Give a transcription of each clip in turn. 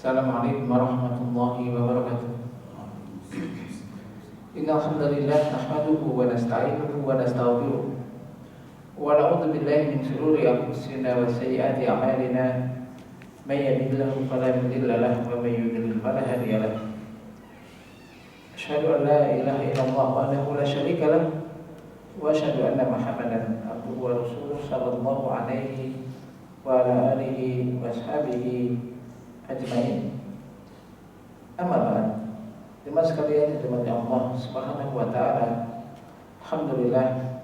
Assalamualaikum warahmatullahi wabarakatuh. Innal hamdalillah nahmaduhu wa nasta'inuhu wa nastaghfiruh wa na'udzu billahi min shururi anfusina wa sayyiati a'malina. May yahdihillahu fala mudilla lahu wa may yudlil fala hadiya lahu. Asyhadu an la ilaha illallah wahdahu la syarika lahu wa asyhadu anna Muhammadan abduhu wa rasuluh sallallahu alaihi wa ala alihi wa ashabihi ajmain. Amma ba'd. Jemaah sekalian dirahmati Allah Subhanahu wa taala. Alhamdulillah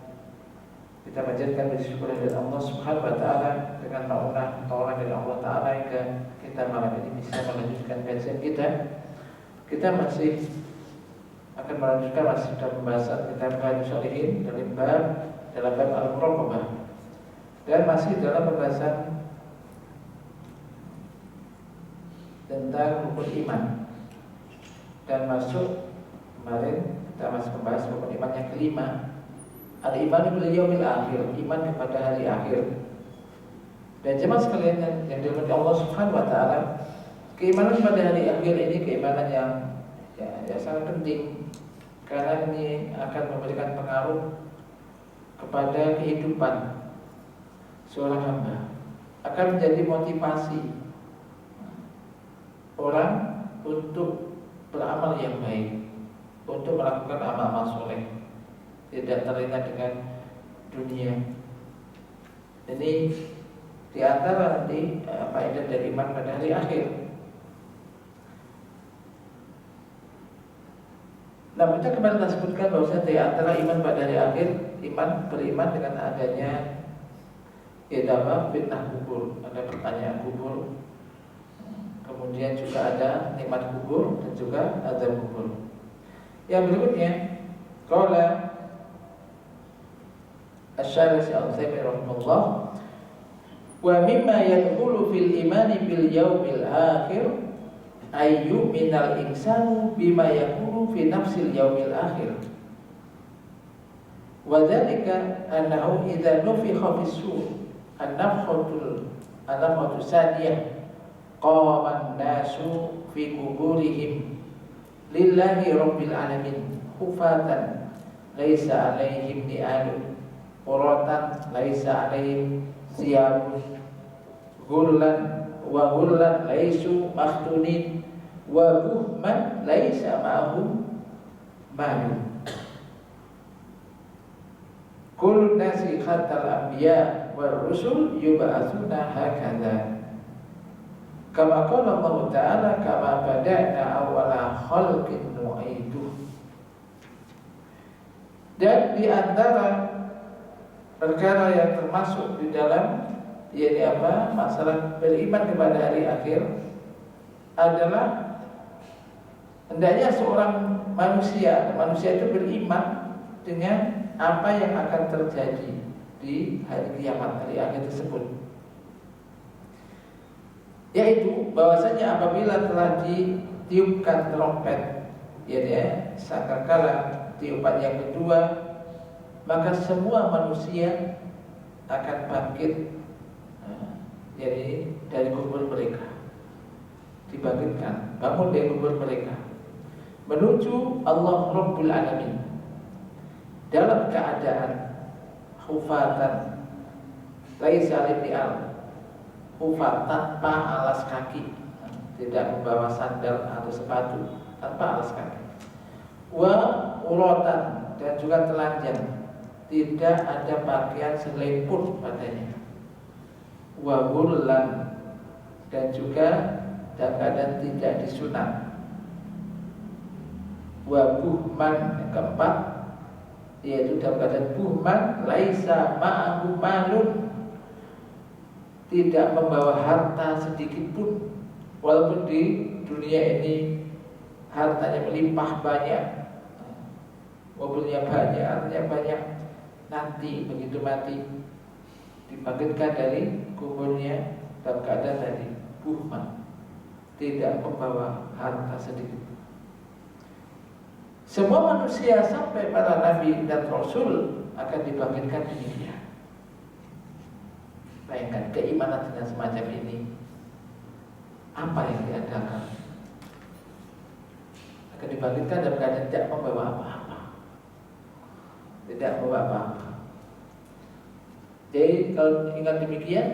kita panjatkan puji syukur kepada Allah Subhanahu wa taala dengan pertolongan dari Allah taala hingga kita malam ini bisa melanjutkan kajian kita. Kita masih akan melanjutkan dalam pembahasan kitab Riyadhus Shalihin dalam bab al-muraqabah dan masih dalam pembahasan tentang rukun iman, dan masuk kemarin kita masih membahas rukun iman yang kelima, al-iman bil yaumil akhir, iman kepada hari akhir. Dan jemaah sekalian yang dirahmati Allah Subhanahu wa taala, keimanan pada hari akhir ini keimanan yang sangat penting, karena ini akan memberikan pengaruh kepada kehidupan seorang hamba, akan menjadi motivasi orang untuk beramal yang baik, untuk melakukan amal-amal soleh, tidak terlena dengan dunia. Ini di antara nanti faedah dari iman pada hari akhir. Nah, kita kemarin telah sebutkan bahwa di antara iman pada hari akhir, beriman dengan adanya fitnah kubur, ada pertanyaan kubur. Kemudian juga ada nikmat kubur dan juga azab kubur. Yang berikutnya, qala Asy-Syaikh Al-Utsaimin rahimahullah, wa mimma yadkhulu fil imani bil yaumil akhir ayyu minal insanu bima yakunu fi nafsil yaumil akhir. Wa dzalika annahu idza nufikha fis-sur an-nafkhatu sadiyah qaman nasu fi kuburihim lillahi rabbil alamin hufatan laisa alaihim ni'alun uratan laisa alaihim siyabun ghullan wa ghullan laisu makhtunin wa buhman laisa ma'hum malun kullu nasi khatal anbiya war rusul yub'atsuna hakadha. Kama qala Allah Ta'ala kama bada'na awwala khalqin nu'iduh. Dan di antara perkara yang termasuk di dalam masalah beriman kepada hari akhir adalah hendaknya seorang manusia itu beriman dengan apa yang akan terjadi di hari kiamat, hari akhir tersebut, yaitu bahwasanya apabila telah ditiupkan trompet, sangkakala tiupan yang kedua, maka semua manusia akan bangkit, dari kubur mereka, dibangkitkan, bangun dari kubur mereka, menuju Allah Rabbul Alamin dalam keadaan hufatan laisa li'al, hufat tanpa alas kaki, tidak membawa sandal atau sepatu, tanpa alas kaki. Wa uratan, dan juga telanjang, tidak ada pakaian selepur padanya. Wa ghullan, dan juga dalam keadaan tidak disunat. Wa buhman, yang keempat, yaitu dalam keadaan buhman laisa ma'ahu malun, tidak membawa harta sedikit pun, walaupun di dunia ini hartanya melimpah banyak, mobilnya banyak, artinya banyak, nanti begitu mati dibangkitkan dari kuburnya dalam keadaan tadi buhman, tidak membawa harta sedikit. Semua manusia sampai para nabi dan rasul akan dibangkitkan demikian. Bayangkan keimanan dengan semacam ini apa yang diadakan? Akan dibangkitkan dalam keadaan tidak membawa apa-apa. Tidak membawa apa-apa. Jadi kalau ingat demikian,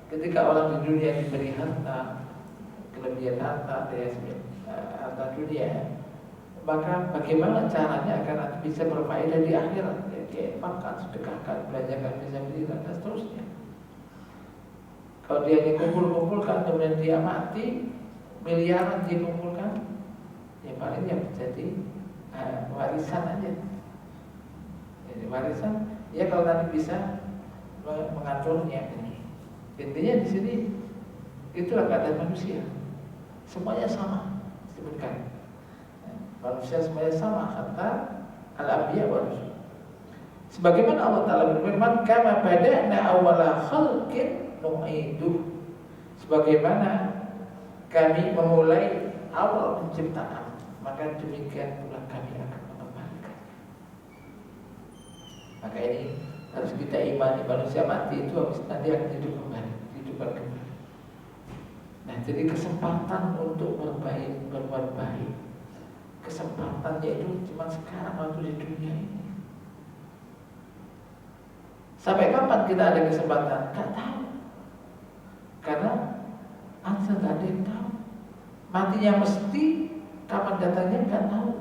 ketika orang di dunia diberi harta, kelebihan harta, harta dunia, maka bagaimana caranya agar nanti bisa berfaedah di akhirat? Ya, dia infakkan, sedekahkan, belanjakan, bisa beli dan seterusnya. Kalau dia dikumpul-kumpulkan kemudian dia mati, miliaran dikumpulkan, ya paling yang menjadi warisan aja. Jadi warisan, ya kalau nanti bisa mengaturnya. Intinya di sini itulah keadaan manusia. Semuanya sama disebutkan. Manusia semuanya sama, kata al-anbiya wa rasul. Sebagaimana Allah Ta'ala berfirman, kama bada'na awwala khalqin nu'iduh. Sebagaimana kami memulai awal penciptaan, maka demikian pula kami akan mengembalikan. Maka ini harus kita imani, manusia mati itu habis nanti akan hidup kembali, hidupkan kembali. Nah, jadi kesempatan untuk berbuat baik, kesempatannya itu cuma sekarang waktu di dunia ini. Sampai kapan kita ada kesempatan? Gak tahu. Karena asal gak ada yang tahu. Matinya mesti, kapan datangnya gak tahu.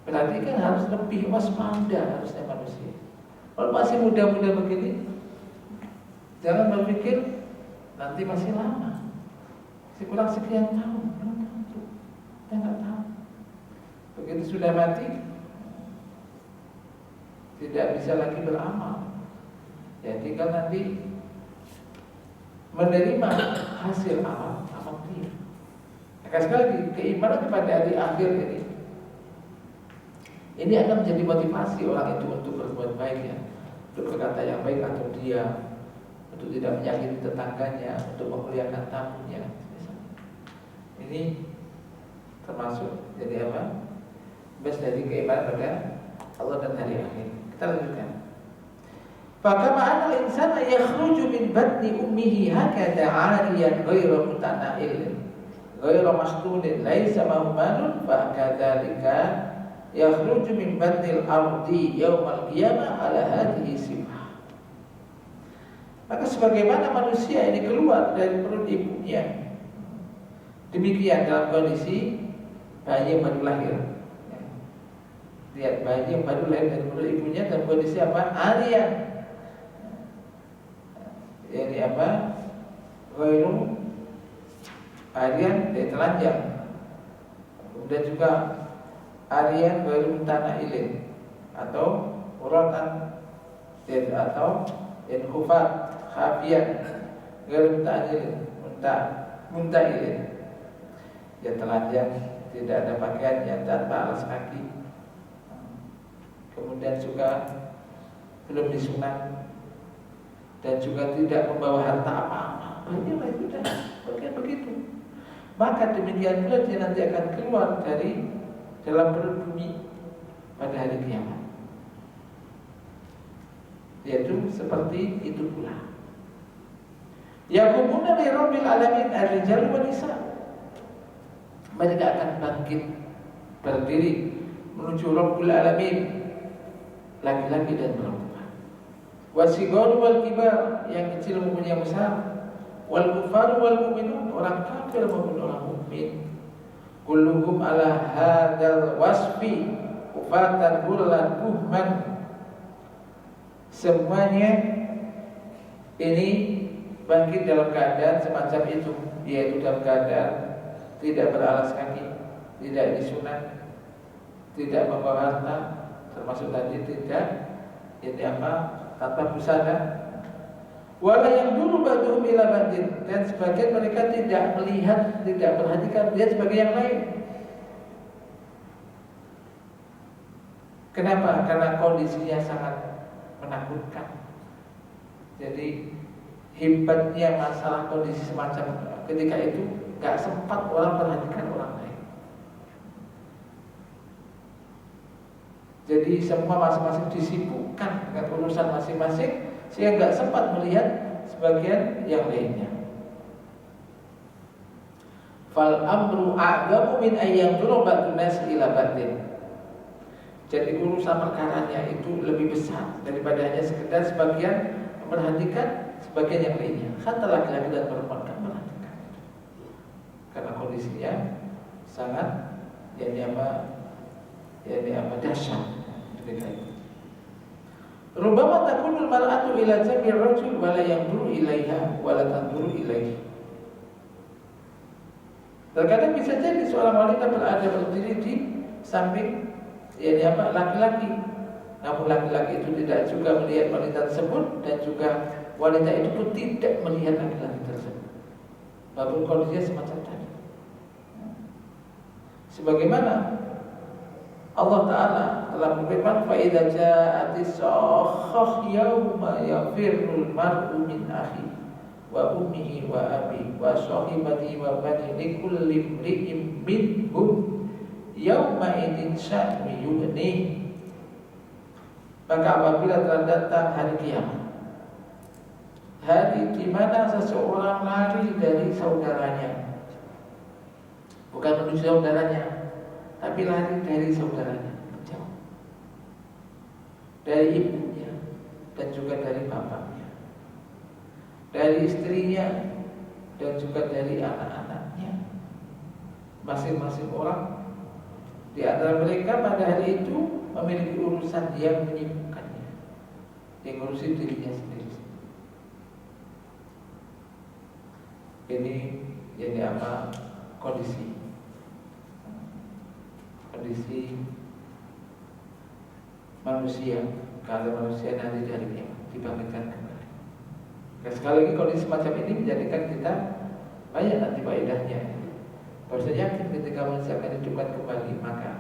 Berarti kan harus lebih waspada harusnya manusia. Kalau masih muda-muda begini, jangan berpikir nanti masih lama, masih kurang sekian tahun, belum tentu. Kita nggak tahu. Begitu sudah mati, tidak bisa lagi beramal. Ya tinggal nanti menerima hasil amal dia. Maka sekali lagi keimanan kepada hari akhir ini akan menjadi motivasi orang itu untuk berbuat baik, ya, untuk berkata yang baik atau dia, untuk tidak menyakiti tetangganya, untuk memuliakan tamunya. Ini termasuk jadi apa? Bas dari keimanan pada Allah dan hari akhir. Kita lanjutkan. Fakama anal insana yakhruju min batni ummihi hakada 'ariyan ghairu mutana'il ghairu makhtunin laisa mahmanun fa kadzalika yakhruju min batnil ardi yaumal qiyamah ala hadhihi sifah. Maka sebagaimana manusia ini keluar dari perut ibunya, demikian dalam kondisi bayi yang baru lahir. Lihat bayi yang baru lahir dari perut ibunya dalam kondisi apa? Arian. Ini apa? Ghairu arian, dia telanjang. Kemudian juga arian ghairu mutana'ilin atau uratan atau khufat khafiyan ghairu munta'ilin. Dia telanjang, tidak ada pakaiannya, tanpa alas kaki. Kemudian juga belum disunat dan juga tidak membawa harta apa-apa. Banyaklah itu dah, begitu. Maka demikian pula dia nanti akan keluar dari dalam perut bumi pada hari kiamat. Yaitu seperti itu pula. Yaqumuna li rabbil alamin ar-rijal wan nisa. Mereka akan bangkit berdiri menuju Rabbul Alamin, laki-laki dan perempuan. Wasighar wal kibar, yang kecil maupun yang besar. Wal kufar wal mu'minun, orang kafir maupun orang mukmin. Kulluhum ala hadzal wasfi ufatan burlan buhman. Semuanya ini bangkit dalam keadaan semacam itu, yaitu dalam keadaan tidak beralas kaki, tidak disunat, tidak membawa harta, termasuk tadi tidak ini apa, tanpa busana. Wala yang dulu ba'duhum ila ba'din, dan sebagian mereka tidak melihat, tidak perhatikan dia sebagai yang lain. Kenapa? Karena kondisinya sangat menakutkan. Jadi hebatnya masalah kondisi semacam ketika itu gak sempat orang perhatikan orang lain. Jadi semua masing-masing disibukkan dengan urusan masing-masing, sehingga gak sempat melihat sebagian yang lainnya. Fal amru a'zamu min ayyanduru ba'dun nas ila ba'din. Jadi urusan perkaranya itu lebih besar daripada hanya sekedar sebagian memperhatikan sebagian yang lainnya. Kata laki-laki dan perempuan kan memperhatikan. Karena kondisinya sangat dahsyat ketika itu. Rubbama takunul mar'atu ila jambi rajul wa la yanzuru ilaiha wa la tanzuru ilaihi. Terkadang bisa jadi seorang wanita berada berdiri di samping laki-laki, namun laki-laki itu tidak juga melihat wanita tersebut dan juga wanita itu pun tidak melihat laki-laki tersebut. Walaupun kondisinya semacam tadi. Sebagaimana Allah Ta'ala telah berfirman, fa idza ja'atis sakhah yauma yafirrul mar'u min akhihi wa ummihi wa abi wa sahibatihi wa bani likulli imri'in minhum yauma idin sya'nu yughni. Maka apabila telah datang hari kiamat, hari di mana seseorang lari dari saudaranya, bukan menuju saudaranya, tapi lari dari saudaranya, jauh dari ibunya dan juga dari bapaknya, dari istrinya dan juga dari anak-anaknya. Masing-masing orang di antara mereka pada hari itu memiliki urusan yang menyibukkannya, yang ngurusin dirinya sendiri. Ini kondisi manusia kalau manusia nanti dari kiamat dibangkitkan kembali. Dan sekali lagi kondisi semacam ini menjadikan kita banyak nanti faedahnya. Kalau saya yakin ketika manusia akan dihidupkan kembali, maka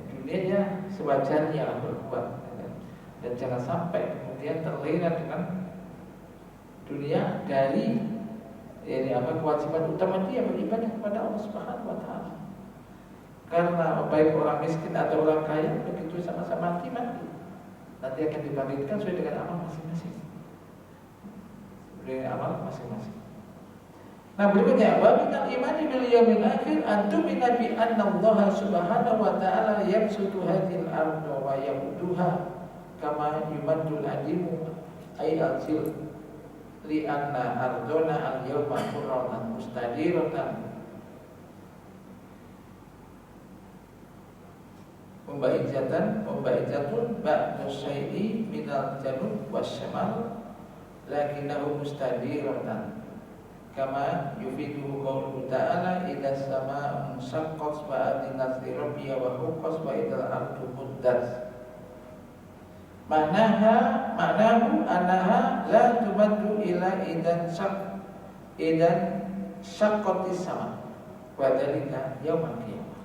dunianya sewajarnya berbuat, dan jangan sampai kemudian terlena dengan dunia dari kewajiban utama dia beribadah kepada Allah Subhanahu wa Ta'ala. Karena baik orang miskin atau orang kaya begitu sama-sama mati nanti akan dibangkitkan sesuai dengan amal masing-masing. Nah, berikutnya, wa minal imani bil yaumil akhir antum bi anna Allah Subhanahu wa Ta'ala yabsutu hadhil arda wa yamudduha kama yumaddul adimu ay al-zil li anna ardona al-yawma qurratan mustadiratan Membaijatun ba'da syai'i minal janub wasyamal lakinnahu mustadiratan kama yufiduhu qawluhu ta'ala idza sama'un syaqqat wa adinat li rabbiha wa huqqat wa idal ardu muddat. Maknahu annaha la tumaddu ila idan syaqqatis sama wa dzalika yaumul qiyamah.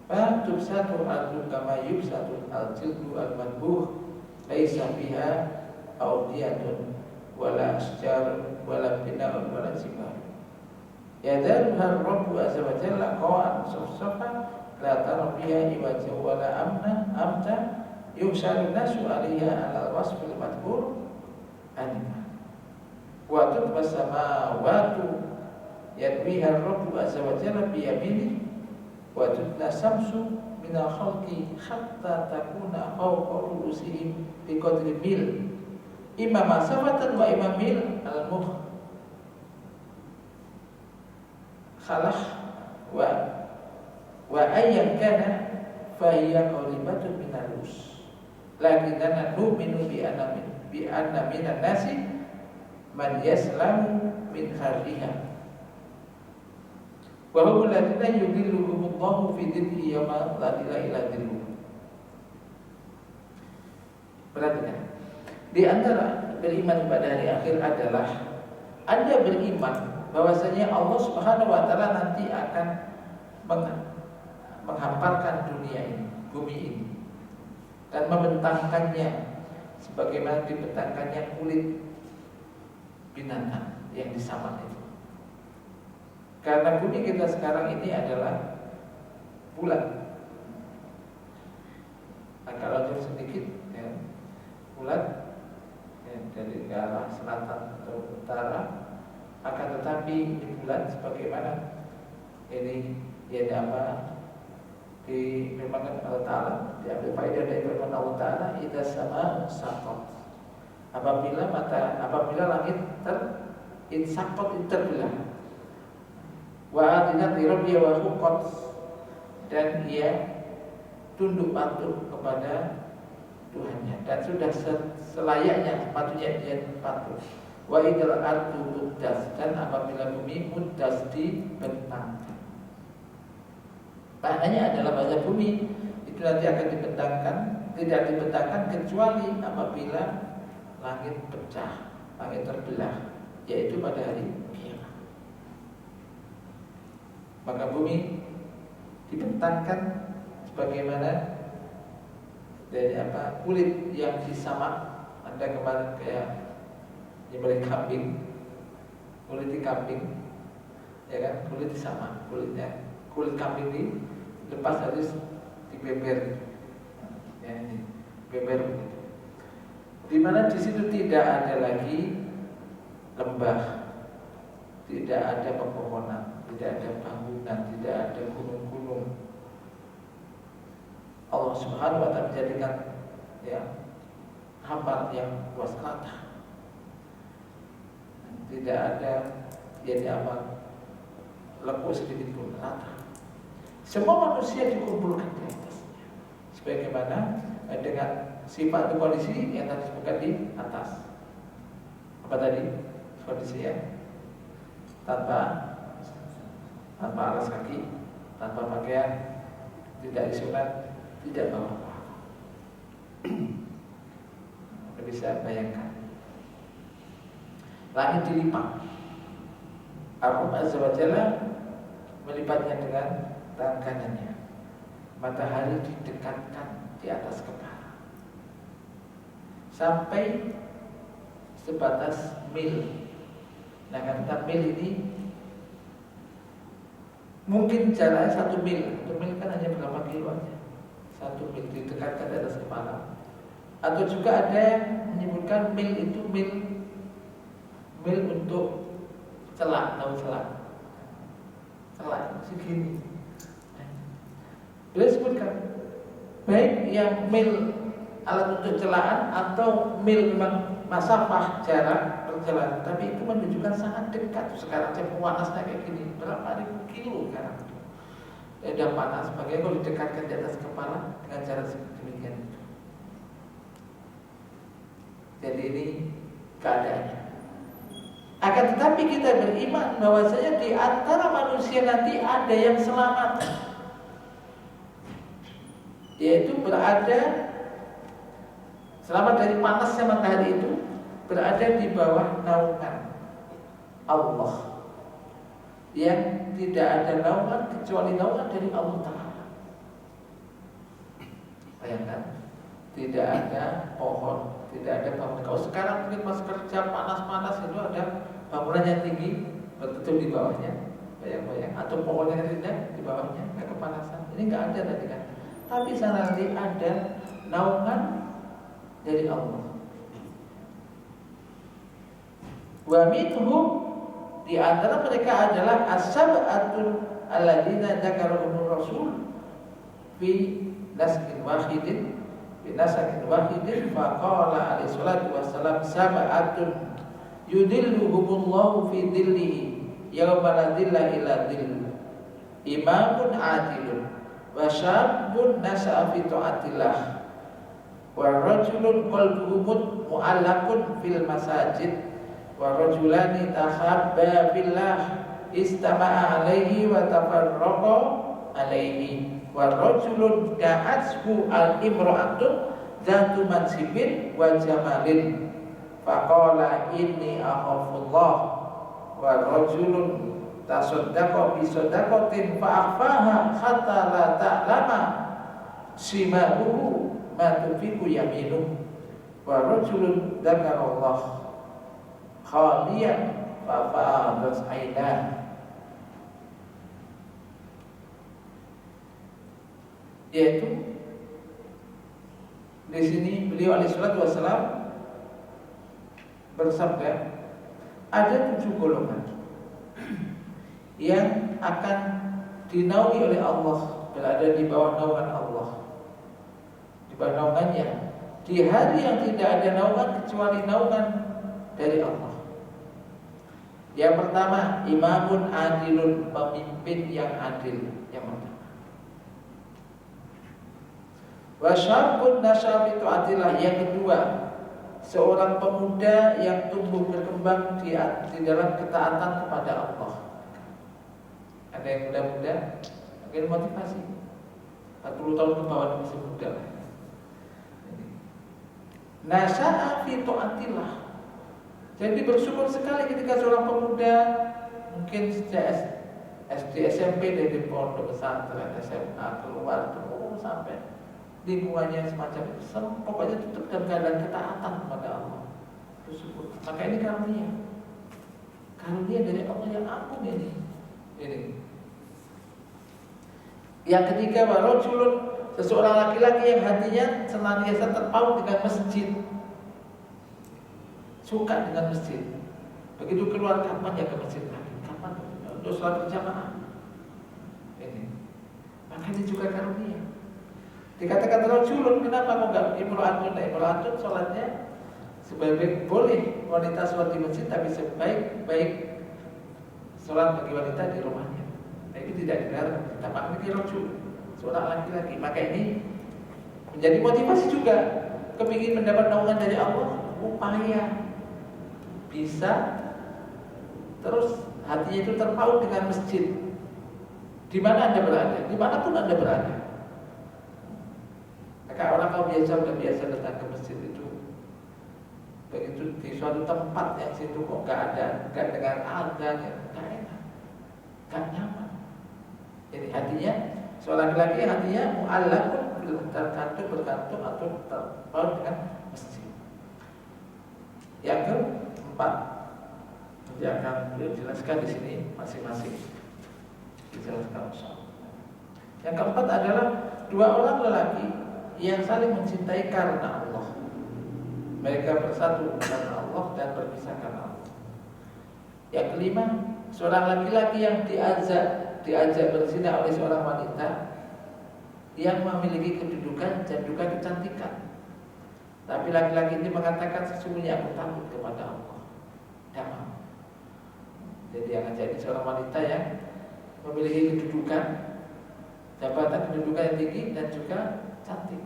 Fa tubsatu al-ardu kama yubsatu al-jildu al-madbuh laisa fiha awdiyatun wala asjar wala bina'un wala jibal. Yadaruha Rabbu azza wa jalla qawa'an safsafa la tara fiha iwaja wala amta yuhsharu nasu alaiha ala wasfil madhkur anima wa tutbas samawatu yadwiha Rabbu azza wa jalla biyamini wa tudna samsu minal khalqi hatta takuna fawqa ru'usihim biqadri mil imma masafatan wa imma mil al-mukh khalah wa ayyan kana fahiya qaribatun minal rus lakinna nu'minu bi anna minan nasi man yaslamu min kharriha wa hum alladziina yudhilluhumullahu fi dhillihi yawma la dhilla illa dhilluh. Perhatikan, di antara beriman pada hari akhir adalah Anda beriman bahwasanya Allah Subhanahu wa Ta'ala nanti akan menghamparkan dunia ini, bumi ini, dan membentangkannya sebagaimana dibentangkannya kulit binatang yang disamak itu. Karena bumi kita sekarang ini adalah bulat, agak lonjong sedikit, bulat dari ke arah selatan atau utara, Akan tetapi di bulan sebagaimana ini di firman Allah Ta'ala, diambil faedah dari firman Allah Ta'ala, idza sama saqat. Apabila langit insaqat terbelah. Wa adinat li rabbiha wa huqqat, dan ia tunduk patuh kepada Tuhannya dan sudah selayaknya sepatutnya dia patuh. Wa idal ardu muddas, dan apabila bumi muddas dibentangkan. Maknanya adalah bahasa bumi itu nanti akan dibentangkan, tidak dibentangkan kecuali apabila langit pecah, langit terbelah, yaitu pada hari kiamat. Maka bumi dibentangkan sebagaimana dari kulit yang disamak. Anda kemarin kayak nyembelih kambing, kulit di kambing, ya kan, kulit disamak, kulit kambing dilepas harus dibeber, ya, ini beber begitu. Dimana di situ tidak ada lagi lembah, tidak ada pepohonan, tidak ada bangunan, tidak ada gunung-gunung. Allah Subhanahu wa Ta'ala menjadikan hamparan yang luas rata. Tidak ada lekuk sedikit pun, rata. Semua manusia dikumpulkan di atasnya. Sebagaimana dengan sifat kondisi yang tadi disebutkan di atas. Apa tadi kondisi ya? Tanpa alas kaki, tanpa pakaian, tidak disunat, tidak bawa apa. Anda bisa bayangkan. Langit dilipat, Allah Azza wa Jalla melipatnya dengan tangan kanannya. Matahari didekatkan di atas kepala sampai sebatas mil. Nah, kata mil ini mungkin jaraknya 1 mil. 1 mil kan hanya berapa kilo aja. 1 mil didekatkan di atas kepala. Atau juga ada yang menyebutkan mil itu mil untuk celak, tahu celak segini. Beliau sebutkan baik yang mil alat untuk celaan atau mil memang masafah jarak perjalanan, tapi itu menunjukkan sangat dekat. Sekarang saya panasnya kayak gini, berapa ribu kilo sekarang itu. Udah panas, bagaimana kalau didekatkan di atas kepala dengan jarak sedemikian itu. Jadi ini keadaannya. Akan tetapi kita beriman bahwasanya di antara manusia nanti ada yang selamat, yaitu selamat dari panasnya matahari itu, berada di bawah naungan Allah yang tidak ada naungan kecuali naungan dari Allah Ta'ala. Bayangkan, tidak ada pohon, tidak ada bangunan. Kalau sekarang mungkin pas kerja panas-panas itu ada bangunan yang tinggi bertutup di bawahnya, bayang-bayang, atau pohon yang rendah di bawahnya, nggak kepanasan. Ini nggak ada tadi kan. Tapi sana nanti ada naungan dari Allah. Wa minhum, di antara mereka adalah as-sab'atul alladzina dzakarahumur rasul fi naskin wahidin, faqala alaihi salatu wassalam sab'atun yudilluhumullahu fi dhillihi yauma la dhilla illa dhill, imamun adilun wa syabun nasha'a fi ta'atillah wa rajulun qalbuhu mu'allaqun fil masajid wa rajulani tahabba fillah istama'a alaihi wa tafarraqa alaihi wa rajulun da'athu al-imra'atun zatu mansibin wa jamalin faqala inni akhafullah wa rajulun tasaddaqa bi sadaqatin fa akhfaha hatta la ta'lama shimaluhu ma tunfiqu yaminuhu wa rajulun dzakarallah khaliyan fa fadat ainah. Yaitu di sini beliau alaihi salatu wasallam bersabda Ada 7 golongan yang akan dinaungi oleh Allah, berada di bawah naungan Allah, di bawah naungannya di hari yang tidak ada naungan kecuali naungan dari Allah. Yang pertama, imamun adilun, pemimpin yang adil. Yang pertama. Wa syabun nasya fi ta'atillah. Yang kedua, seorang pemuda yang tumbuh berkembang di dalam ketaatan kepada Allah. Ada yang muda-muda, mungkin motivasi 40 tahun ke bawah masih muda. Nasya'a fi ta'atillah. Jadi bersyukur sekali ketika seorang pemuda mungkin sejak SD, SMP, dari pondok pesantren, SMA, keluar terus sampai lingkungannya semacam itu, pokoknya tetap dalam keadaan ketaatan kepada Allah. Bersyukur. Maka ini karunia dari Allah yang agung ini. Yang ketiga, warajulun, seseorang laki-laki yang hatinya senantiasa terpaut dengan masjid, suka dengan masjid. Begitu keluar, kapan ya ke masjid lagi? Kapan untuk sholat berjamaah? Ini, maka ini juga karunia. Dikatakan rajulun, kenapa kok enggak imro'atun? Imro'atun sholatnya sebaik-baik, boleh wanita sholat di masjid, tapi sebaik-baik sholat bagi wanita di rumahnya. Nah, itu tidak dilarang. Tapi ini rajul, seorang laki-laki. Maka ini menjadi motivasi juga, kepingin mendapat naungan dari Allah, upaya bisa terus hatinya itu terpaut dengan masjid. Di mana Anda berada, dimanapun Anda berada. Maka orang kalau udah biasa datang ke masjid itu, begitu di suatu tempat yang situ kok nggak dengar azan, nggak enak, nggak nyaman. Jadi hatinya, seorang laki-laki hatinya mu'allaqun, bergantung atau terpaut dengan masjid. Yang keempat, nanti akan beliau jelaskan di sini masing-masing, dijelaskan insyaallah. Yang keempat adalah 2 orang lelaki yang saling mencintai karena Allah. Mereka bersatu karena Allah dan berpisah karena Allah. Yang kelima, seorang laki-laki yang diajak berzina oleh seorang wanita yang memiliki kedudukan dan juga kecantikan. Tapi laki-laki ini mengatakan, sesungguhnya aku takut kepada Allah. Tidak mau. Jadi yang ngajak ini seorang wanita yang memiliki kedudukan, jabatan kedudukan yang tinggi dan juga cantik.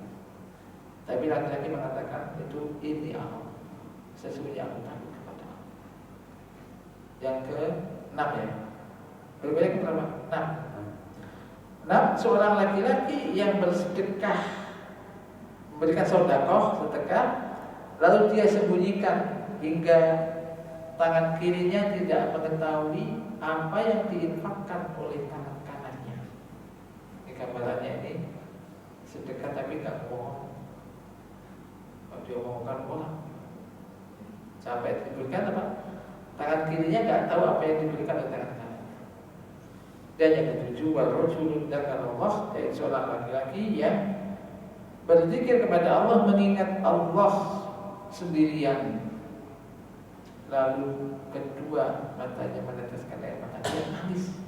Tapi laki-laki mengatakan, itu ini Allah, sesungguhnya aku takut kepada Allah. Yang ke-6 ya. Berbeda ke berapa? 6. Seorang laki-laki yang bersedekah, memberikan sedekah, lalu dia sembunyikan hingga tangan kirinya tidak mengetahui apa yang diinfakkan oleh tangan kanannya. Ini gambarannya ini sedekah tapi nggak bohong. Kalau dia bohongkan bohong, sampai diberikan apa? Tangan kirinya nggak tahu apa yang diberikan oleh tangan kanan. Dan yang ketujuh, warajulun dzakarallaha, yaitu seorang laki-laki yang berzikir kepada Allah, mengingat Allah sendirian. Lalu kedua matanya meneteskan air mata, dia nangis.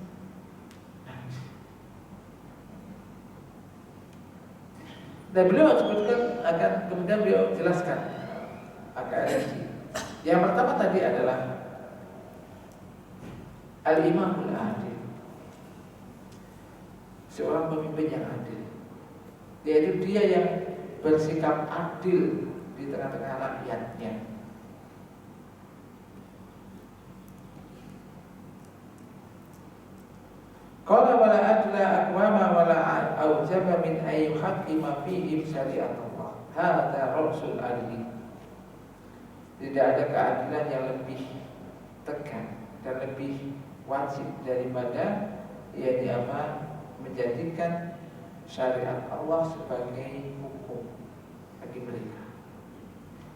Dan beliau sebutkan akan kemudian beliau jelaskan akan energi. Yang pertama tadi adalah al-imamul adil, seorang pemimpin yang adil, yaitu dia yang bersikap adil di tengah-tengah rakyatnya. Qala wala adla aqwama wala aujaba min ayyuhaqima fihim syariat Allah. Hadza rasul adli. Tidak ada keadilan yang lebih tegas dan lebih wajib daripada yakni apa, menjadikan syariat Allah sebagai hukum bagi mereka.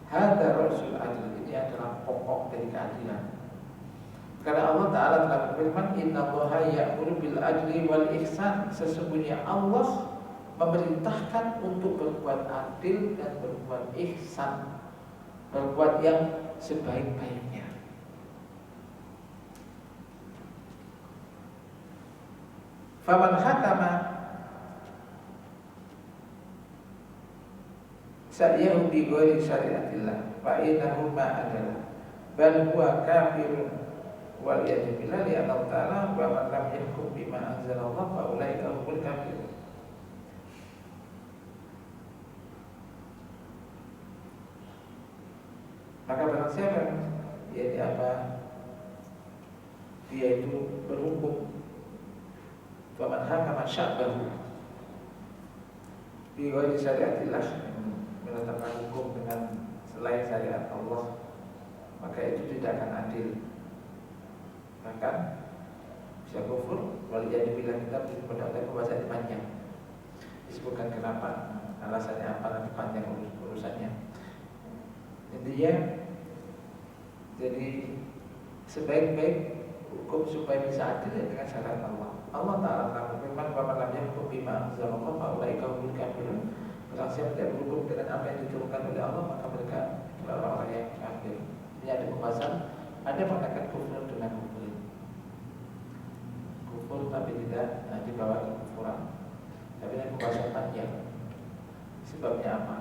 Hadza rasul adli, ini adalah pokok dari keadilan. Karena Allah Ta'ala telah berfirman, innallaha ya'muru bil adli wal ihsan, sesungguhnya Allah memerintahkan untuk berbuat adil dan berbuat ihsan, berbuat yang sebaik-baiknya. Faman hakama sa'yahu bi ghairi syariatillah fa innahu ma adalah bal huwa kafirun wal yadu billah li Allah ta'ala wa man lam yahkum bima anzalallah fa ulaika humul kafirun. Maka barang siapa dia itu berhukum faman hakama sya'bahu bi ghairi syariatillah, menetapkan hukum dengan selain syariat Allah, maka itu tidak akan adil, bahkan bisa kufur. Waliyadu billah, kita pada pembahasan panjang disebutkan kenapa, alasannya apa, nanti panjang urusannya. Intinya, jadi sebaik-baik hukum supaya bisa adil ya dengan syariat Allah. Allah Ta'ala telah berfirman, "Wa man lam yahkum bima anzalallah fa ulaika humul kafirun." Barang siapa tidak berhukum dengan apa yang diturunkan oleh Allah, maka mereka adalah orang-orang yang kafir. Ini ada pembahasan, ada mengatakan kufur dengan kufur, kufur tapi tidak dibawa ke kufuran. Tapi ini pembahasan panjang. Sebabnya apa?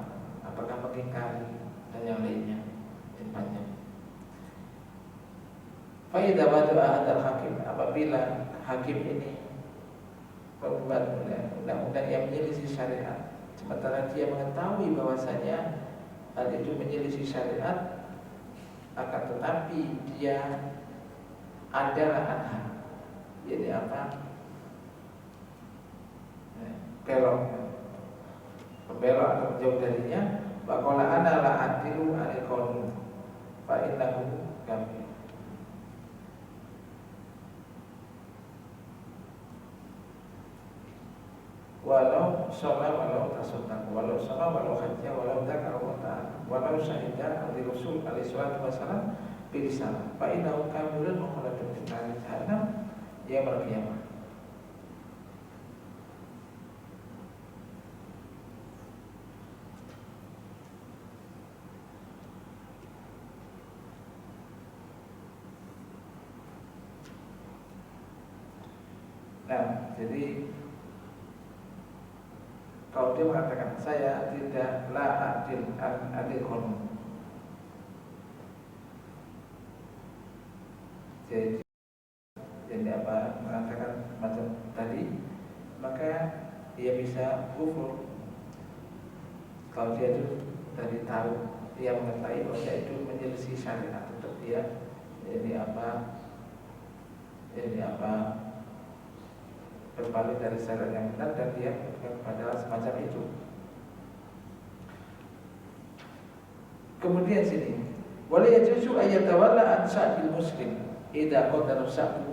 Apakah mengingkari dan yang lainnya, dan panjang. Faidah wadu ahadal hakim, apabila hakim ini membuat undang-undang yang menyelisih syariat, sementara dia mengetahui bahwasanya hal itu menyelisih syariat, akan tetapi dia adalah anha, jadi apa? Belok, membelok atau menjauh darinya. Waqala ana la adilu anil qanun fa innahu kafir. Walau sholat, walau tasodak, walau sholat, walau hajjah, walau zakar wa ta'ala, walau syahidah di Rasul alaihi salatu wassalam bilisalah, fa innahu kafirun mukhalladun fi nari jahannam yaumil qiyamah. Nah, jadi kalau dia mengatakan saya tidak la adil qanun, jadi apa, mengatakan macam tadi, maka dia bisa kufur. Kalau dia itu tadi tahu, dia mengetahui bahwa dia itu menyelisih syariat, untuk dia jadi apa berbalik dari syariat yang benar, dan dia pada semacam itu. Kemudian sini, wala yajuzu ayatawalla an sa'bil muslim idza qadara sa'bu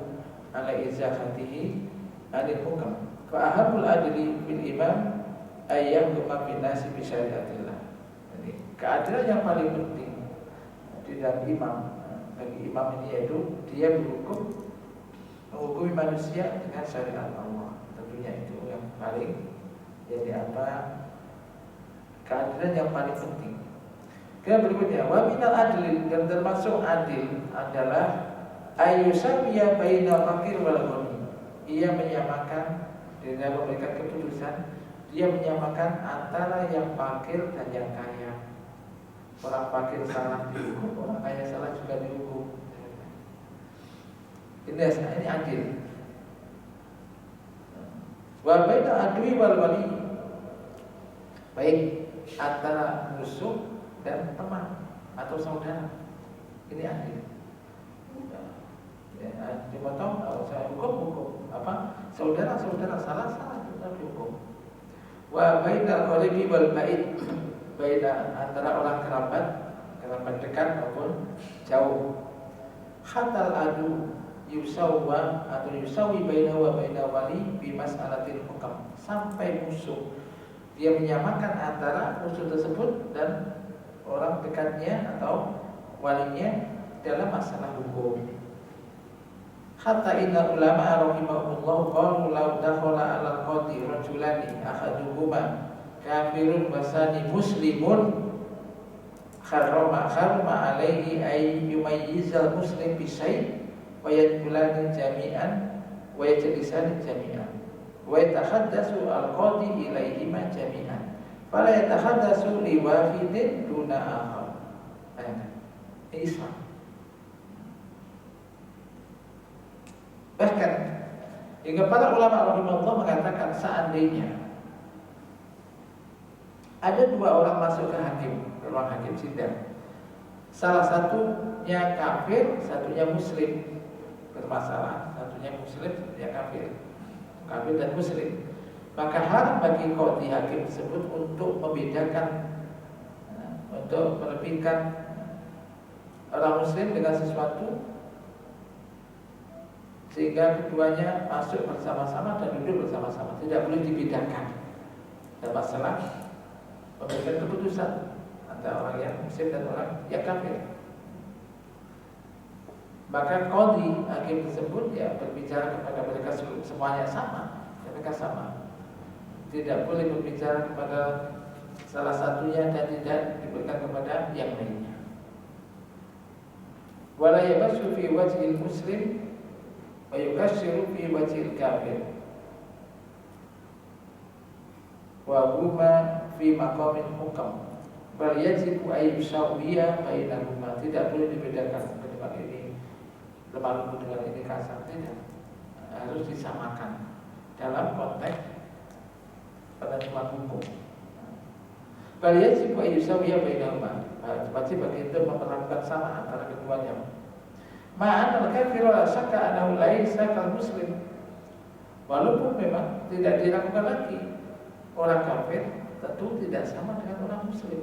ala izahatihi anil hukam. Fa ahabul adli bil imam ayyahuma bin nasi bi syariatillah. Jadi keadilan yang paling penting di dalam imam, bagi imam ini yaitu dia menghukumi manusia dengan syariat Allah. Tentunya itu yang paling jadi apa, keadilan yang paling penting. Kemudian berikutnya, wa minal adli, dan termasuk adil adalah ayyusabiya baina fakir wal ghani. Ia menyamakan, dengan memberikan keputusan, dia menyamakan antara yang fakir dan yang kaya. Orang fakir salah dihukum, orang kaya salah juga dihukum. Ini adil. Wa baina adwi wal wali, baik antara musuh dan teman atau saudara, ini adil. Dipotong, saya hukum apa? Saudara salah kita dihukum. Wa baina qaribi wal ba'id, baina antara orang kerabat dekat maupun jauh. Hatal adu yusawwa atau yusawi bainahu wa baina wali bi mas'alatil hukam, sampai musuh dia menyamakan antara musuh tersebut dan orang dekatnya atau walinya dalam masalah hukum. Hatta inna ulama rahimahullah qalu law dakhala 'ala al-qadi rajulani ahaduhuma kafirun wasani muslimun harrama alaihi ay yumayyizal muslim bi syai' wa yadkhulani jami'an wa yajlisani jami'an. wa yatahaddatsu al-qadi ilaihima jami'an fala yatahaddatsu li wahidin duna akhar. Islam. Bahkan hingga para ulama rahimahullah mengatakan seandainya ada dua orang masuk ke ruang hakim sidang, salah satunya kafir, satunya muslim, bermasalah, satunya muslim, satunya kafir dan muslim, maka hak bagi qadhi hakim tersebut untuk membedakan, untuk menepikan orang muslim dengan sesuatu sehingga keduanya masuk bersama-sama dan duduk bersama-sama, tidak boleh dibedakan dalam masalah memberikan keputusan antara orang yang muslim dan orang yang kafir. Maka qadhi hakim tersebut ya berbicara kepada mereka semuanya sama, mereka sama, tidak boleh berbicara kepada salah satunya dan tidak diberikan kepada yang lainnya. Wala yabassu fi wajhil muslim wa yukassiru fi wajhil kafir wa huma fi maqamil hukam bal yajibu ay yusawiya bainahuma. Tidak boleh dibedakan dengan ini lemah lembut dengan ini kasar, tidak, harus disamakan dalam konteks penentuan hukum. Bal yajibu ay yusawiya bainahuma, wajib bagi itu memperlakukan sama antara keduanya. Ma'an al-kafir la syakka annahu laisa kal muslim. Walaupun memang tidak diragukan lagi, orang kafir tentu tidak sama dengan orang muslim.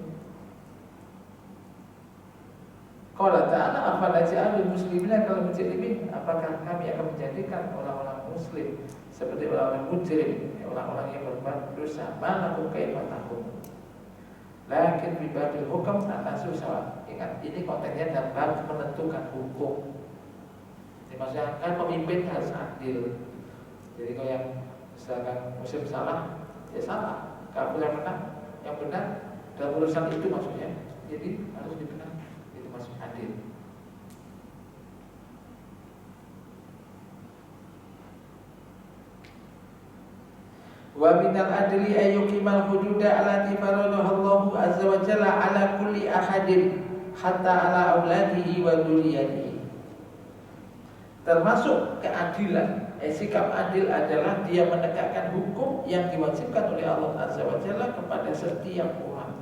Qala ta'ala afa naj'alul muslimina kal mujrimin, apakah kami akan menjadikan orang-orang muslim seperti orang-orang mujrim, orang-orang yang berbuat dosa. Malakum kaifa tahkum. Lakin bi babil hukam anasu sawa. Ingat, ini konteksnya dalam bab menentukan hukum. Jadi maksudnya kan pemimpin harus adil. Jadi kalau yang misalkan muslim salah, ya salah. Kafir yang menang, yang benar dalam urusan itu maksudnya. Jadi harus dibenar, itu maksud adil. Wa minal adli ayyukimal hududa allati faradaha Allahu azza wa jalla ala kulli ahadin hatta ala auladihi wa dzurriyyatihi. Termasuk keadilan, sikap adil adalah dia menegakkan hukum yang diwajibkan oleh Allah azza wa jalla kepada setiap orang,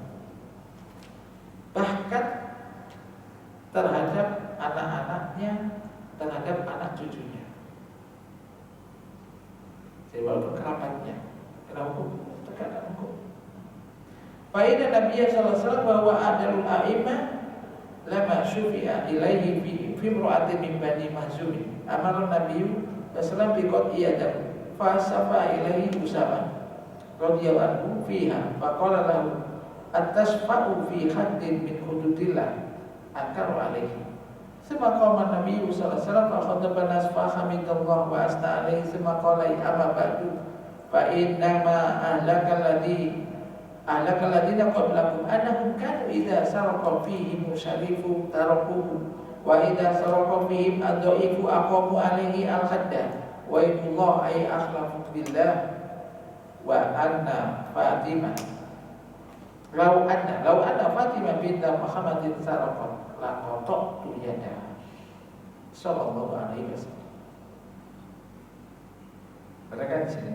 bahkan terhadap anak-anaknya, terhadap anak cucunya. Jadi walaupun kerabatnya, kena hukum, tegakkan hukum. Fa'idha Nabiya sallallahu alaihi wasallam bahwa adalul a'imah lama syufi'a ilaihi fi imra'atin min bani Mahzum. Amara Nabi sallallahu alaihi wasallam fa safa ilaihi Usama radhiyallahu anhu fiha fa qala lahu at-tasfa'u fi haddin min hududillah akaru alaihi. Sema qala Nabi sallallahu alaihi wasallam fa khataba nas fa hamidallah wa asna alaihi sema qala amma ba'du fa inna ma ahlakal ladina qablakum annahum kanu idza saraqa fihim syarifu tarakuhu wa idza saraqa fihim adhaifu aqamu alaihi al-hadda wa inullah ay akhlafu billah wa anna Fatimah law anna Fatimah binta Muhammadin saraqat la qata'tu yadaha sallallahu alaihi wasallam. Perhatikan di sini.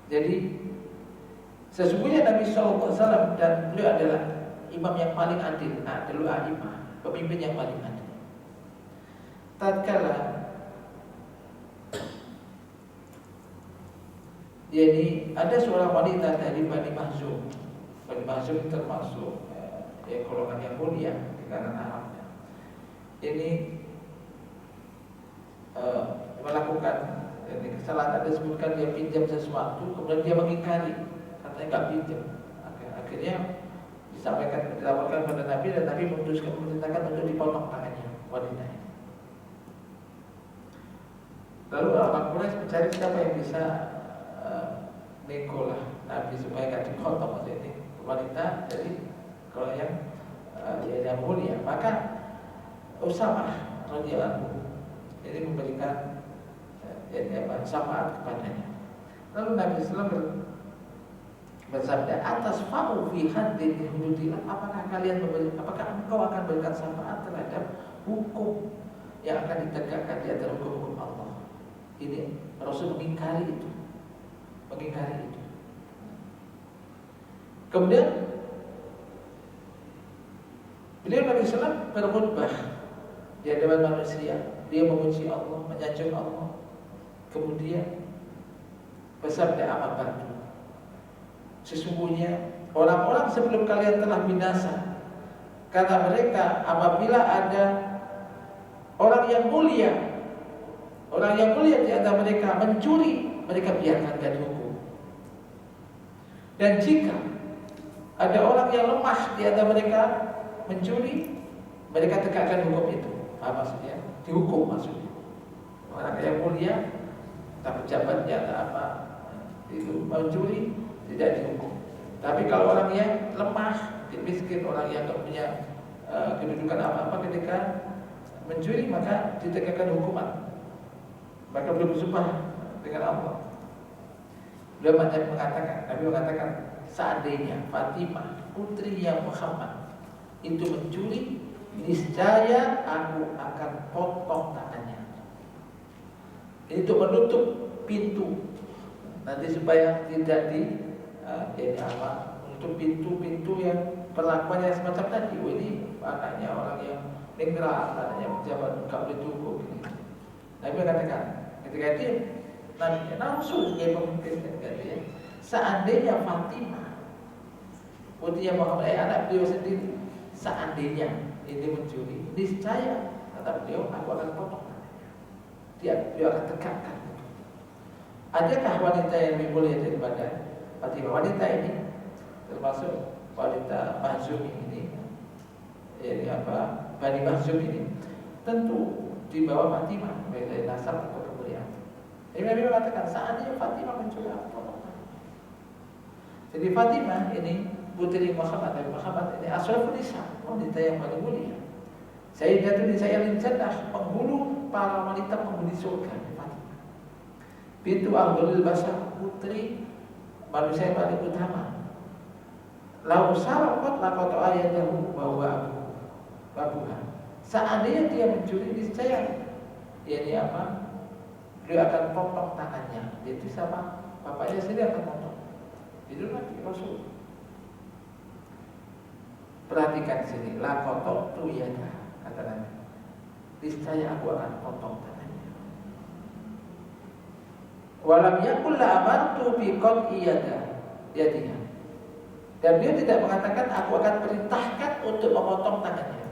Jadi sesungguhnya Nabi sallallahu alaihi wasallam dan beliau adalah imam yang paling adil, adilul a'imah, pemimpin yang paling adil. Tatkala jadi ada seorang wanita dari Bani Mahzum. Bani Mahzum termasuk golongan yang mulia di kalangan Arabnya. Ini melakukan kesalahan, disebutkan dia pinjam sesuatu, kemudian dia mengingkari, katanya nggak pinjam. Akhirnya dilaporkan pada Nabi dan Nabi memerintahkan untuk dipotong tangannya wanita ini. Lalu orang Quraisy mencari siapa yang bisa nego lah Nabi supaya nggak dipotong maksudnya ini wanita dari kalau yang mulia. Maka Usamah radhiyallahu anhu ini memberikan syafaat kepadanya. Lalu Nabi SAW bersabda, atas fa'u fi haddin hududillah, apakah engkau akan berikan syafaat terhadap hukum yang akan ditegakkan di antara hukum-hukum Allah? Ini Rasul mengingkari itu. Kemudian beliau Nabi SAW berkhutbah di hadapan manusia. Dia memuji Allah, menyanjung Allah. Kemudian bersabda amat bantu, sesungguhnya orang-orang sebelum kalian telah binasa karena mereka apabila ada orang yang mulia di antara mereka mencuri, mereka biarkan gak dihukum. Dan jika ada orang yang lemah di antara mereka mencuri, mereka tegakkan hukum itu. Apa maksudnya? Dihukum maksudnya. Orang yang mulia, tak pejabatnya atau apa, itu mencuri tidak dihukum. Tapi kalau orang yang lemah, miskin, orang yang tak punya kedudukan apa-apa ketika mencuri, maka ditegakkan hukuman. Maka belum bersumpah dengan Allah. Beliau Nabi mengatakan, seandainya Fatimah putrinya Muhammad itu mencuri, niscaya aku akan potong tangannya. Itu menutup pintu nanti supaya tidak menutup pintu-pintu yang perlakuannya semacam tadi. Ini anaknya orang yang ningrat, anaknya pejabat, enggak boleh cukup. Nabi mengatakan, ketika itu Nabi langsung dia memungkinkan dia, seandainya Fatimah putrinya Muhammad, anak beliau sendiri, seandainya ini mencuri, niscaya kata beliau, aku akan potong tangannya. Dia akan tegakkan. Adakah wanita yang lebih mulia daripada Fatimah? Wanita ini termasuk wanita Mahzum ini, Bani Mahzum ini, tentu di bawah Fatimah dari nasab atau kemuliaan. Jadi Nabi mengatakan, seandainya Fatimah mencuri, aku potong tangannya. Jadi Fatimah ini putri Muhammad, Nabi Muhammad ini asrafun nisa, wanita yang paling mulia. Sayyidatun nisa'il jannah, penghulu para wanita penghuni surga. Fatimah bintu Abdul Basar, putri manusia yang paling utama. Lau sarqat laqata ayatahu bahwa abuha. Seandainya dia mencuri, niscaya beliau akan potong tangannya. Itu sama bapaknya sendiri akan potong. Itu Nabi Rasul. Perhatikan sini, laqata tu yada, kata Nabi. Niscaya aku akan potong tangannya. Walam yakul la amartu bi qat'i yadiha. Dan beliau tidak mengatakan aku akan perintahkan untuk memotong tangannya.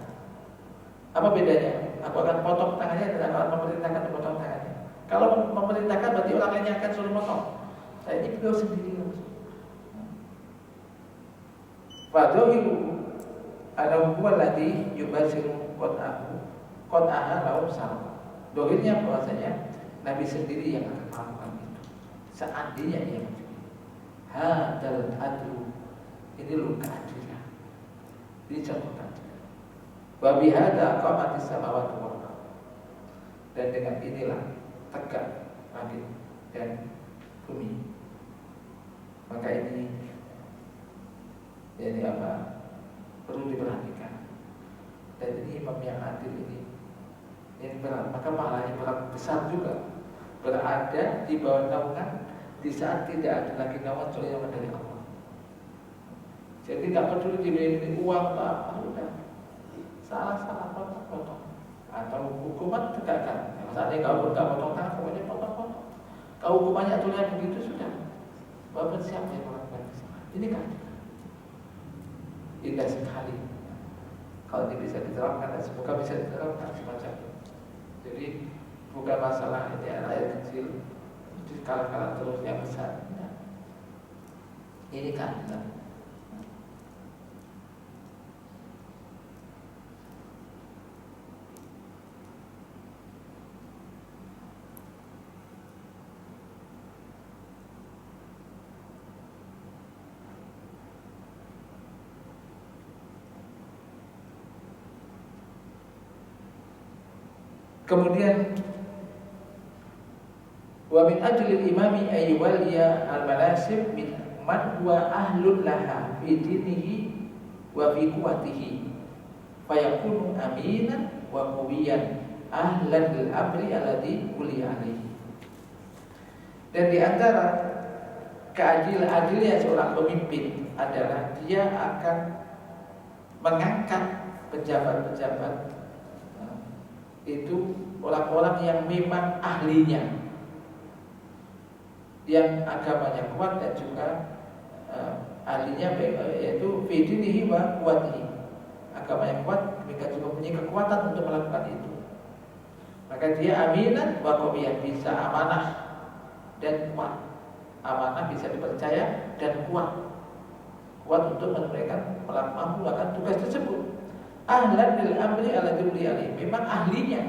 Apa bedanya? Aku akan potong tangannya dan aku akan memerintahkan untuk potong tangannya. Kalau memerintahkan berarti orang lainnya akan suruh potong. Saya ini beliau sendiri langsung. Fadhilu ada hukum lagi yubasiru qat'aha lau salah. Dohirnya bahwasanya Nabi sendiri yang akan melakukan itu. Seandainya ia mencuri. Hadal adlu, ini loh keadilan. Ini contoh keadilan. Wa bihadza qamatis samawati wal ardh. Dan dengan inilah tegak langit dan bumi. Maka ini perlu diperhatikan. Dan ini imam yang adil ini berat, maka pahalanya berat besar juga, berada di bawah naungan di saat tidak ada lagi naungan kecuali yang dari Allah. Jadi tidak peduli diberi uang apa, udah salah potong atau hukuman tegakkan. Saatnya kau nggak potong tangan, pokoknya potong. Kau hukumannya aturannya begitu sudah. Bapak siapa yang melakukan kesalahan? Ini kan indah sekali. Kalau ini bisa diterapkan, dan semoga bisa diterapkan semacam itu. Jadi bukan masalah ini rakyat kecil di skala-skala terus yang besar. Ya. Ini kan. Kemudian Wa min ajlil imami ay waliya al-manasib min man huwa ahlun laha fi dinihi wa fi quwwatihi fayakunu aminan wa qawiyan ahlan lil amri alladhi uliya alaihi. Dan di antara keadil-adilnya seorang pemimpin adalah dia akan mengangkat pejabat-pejabat itu orang-orang yang memang ahlinya, yang agamanya kuat dan juga ahlinya yaitu fi dinihi wa quwwatihi, agamanya kuat, mereka juga punya kekuatan untuk melakukan itu. Maka dia aminan wa qawiyan, bisa amanah dan kuat. Amanah bisa dipercaya dan kuat untuk melakukan tugas tersebut. Ahlan lil amri alladzi alaihi, memang ahlinya,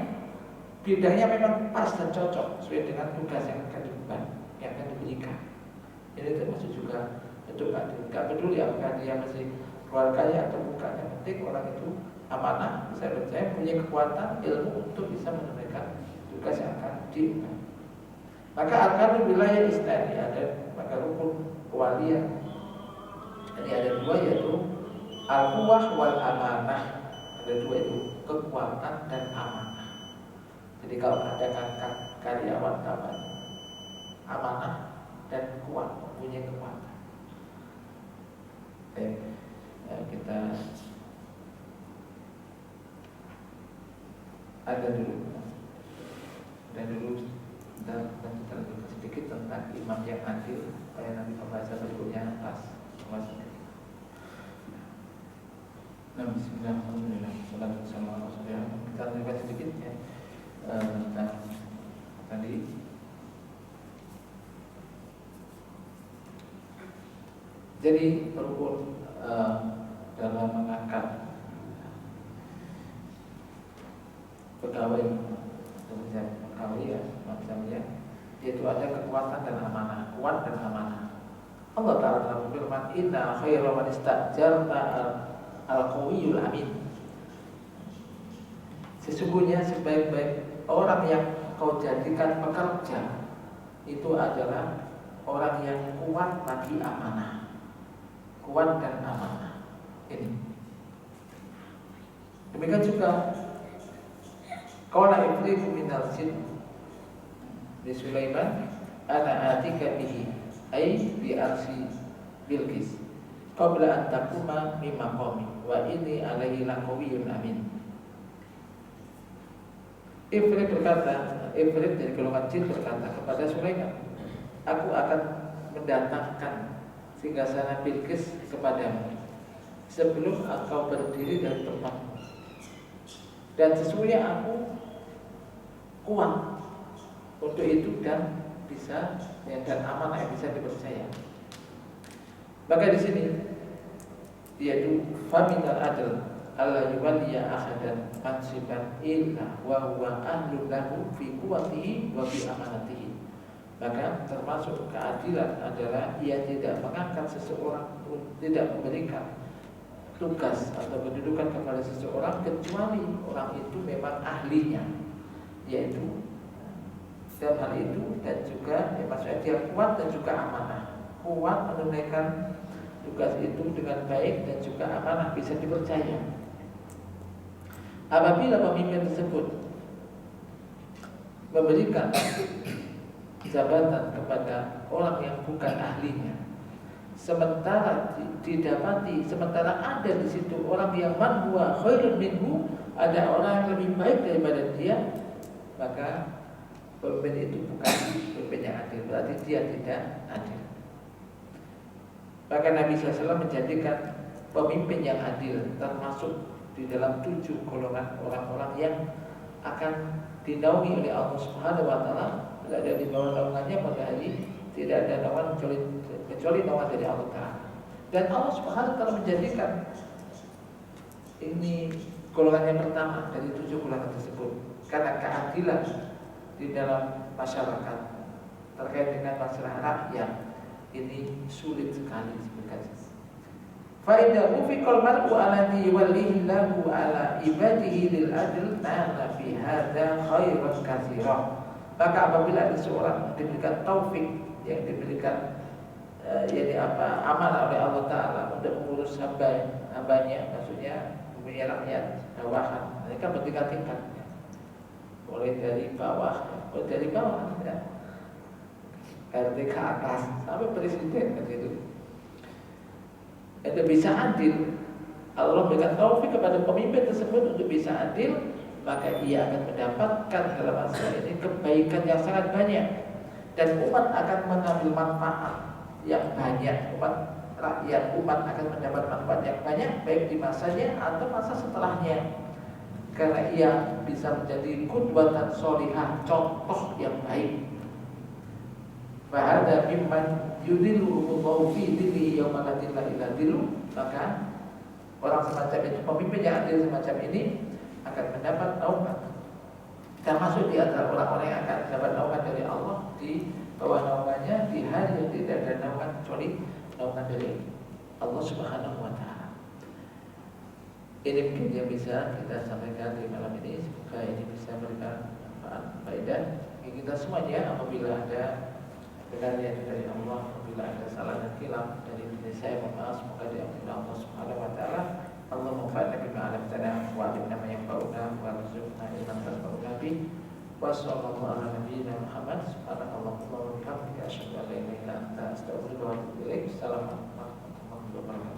bidangnya memang pas dan cocok sesuai dengan tugas yang akan diberikan. Ini termasuk juga bentuk adil. Tidak peduli apakah dia masih keluarganya atau bukan, yang penting orang itu amanah, bisa percaya, punya kekuatan ilmu untuk bisa menunaikan tugas yang akan diberikan. Maka arkanul wilayah isnani, ada maka rukun kewalian. Ini ada dua, yaitu al-quwwah wal amanah. Ada dua itu, kekuatan dan amanah. Jadi kalau ada karyawan namanya amanah dan kuat, mempunyai kekuatan. Oke, kita ada dulu kita lanjutkan sedikit tentang imam yang adil supaya nanti pembahasan berikutnya pas. Bismillahirrahmanirrahim. Salatu wassalamu ala Rasulillah. Kita lanjutkan sedikit ya tentang tadi. Jadi rukun dalam mengangkat pegawai ya macamnya, yaitu ada kekuatan dan amanah, kuat dan amanah. Allah Ta'ala telah berfirman, inna khairal man istajarta al-qawiyul amin. Sesungguhnya sebaik-baik orang yang kau jadikan pekerja itu adalah orang yang kuat lagi amanah, kuat dan amanah. Ini. Demikian juga qala ibritu minal jin di Sulaiman, ana atika bihi ai bi arsi Bilqis qabla an taquma min maqami wa inni alaihi laqawiyyun amin. Ifrit dari golongan jin berkata kepada Sulaiman, aku akan mendatangkan singgasana Bilqis kepadamu sebelum engkau berdiri dari tempatmu, dan sesungguhnya aku kuat untuk itu dan bisa dan amanah yang bisa dipercaya. Maka di sini yaitu faminal adl alla yuwalliya ahadan mansiban illa wa huwa ahlun lahu fi quwwatihi wa fi amanatihi. Maka termasuk keadilan adalah ia tidak mengangkat seseorang, tidak memberikan tugas atau kedudukan kepada seseorang kecuali orang itu memang ahlinya, yaitu dalam hal itu, dan juga maksudnya dia kuat dan juga amanah, kuat menunaikan tugas itu dengan baik dan juga amanah, bisa dipercaya. Apabila pemimpin tersebut memberikan jabatan kepada orang yang bukan ahlinya, sementara ada di situ orang yang man huwa khairun minhu, ada orang yang lebih baik daripada dia, maka pemimpin itu bukan pemimpin yang adil, berarti dia tidak adil. Maka Nabi SAW menjadikan pemimpin yang adil termasuk di dalam 7 golongan orang-orang yang akan dinaungi oleh Allah Subhanahu wa Ta'ala. Ada di bawah naungannya pada hari tidak ada naungan kecuali naungan dari Allah Ta'ala. Dan Allah Subhanahu wa Ta'ala menjadikan ini golongan yang pertama dari 7 golongan tersebut karena keadilan di dalam masyarakat terkait dengan masalah rakyat ini sulit sekali sebenarnya. Faidah ufiqal mar'u alladhi yuwallihi lahu ala ibadihi lil adl nala fi hadza khairan katsira Maka apabila ada seorang diberikan taufik, yang diberikan amanah oleh Allah Ta'ala untuk mengurus hambanya, maksudnya punya rakyat bawahan, mereka bertingkat-tingkat, mulai dari bawah ya, RT ke atas sampai presiden kan gitu. Itu bisa adil. Allah memberikan taufik kepada pemimpin tersebut untuk bisa adil, maka ia akan mendapatkan dalam masalah ini kebaikan yang sangat banyak, dan umat akan mengambil manfaat yang banyak. Umat akan mendapat manfaat yang banyak, baik di masanya atau masa setelahnya, karena ia bisa menjadi qudwatan sholihah, contoh yang baik. Fahada mimman yudhilluhullahu fi dhillihi yauma la dhilla illa dhilluh. Maka orang semacam itu, pemimpin yang adil semacam ini akan mendapat naungan, termasuk di antara orang-orang yang akan mendapat naungan dari Allah, di bawah naungannya di hari yang tidak ada naungan kecuali naungan dari Allah Subhanahu wa Ta'ala. Ini mungkin yang bisa kita sampaikan di malam ini. Semoga ini bisa memberikan manfaat, faedah bagi kita semuanya. Apabila ada benarnya dari Allah, apabila ada salah dan khilaf dari diri saya, mohon maaf. Semoga diampuni Allah Subhanahu wa Ta'ala. Allah manfa'na bima 'allamtana wa 'allimna ma yanfa'una wa rzuqna ilman tanfa'una bihi. Wa sallallahu ala nabiyyina Muhammad. Subhanakallahumma wa bihamdika asyhadu an la ilaha illa anta astaghfiruka wa atubu ilaik. Assalamualaikum warahmatullahi wabarakatuh.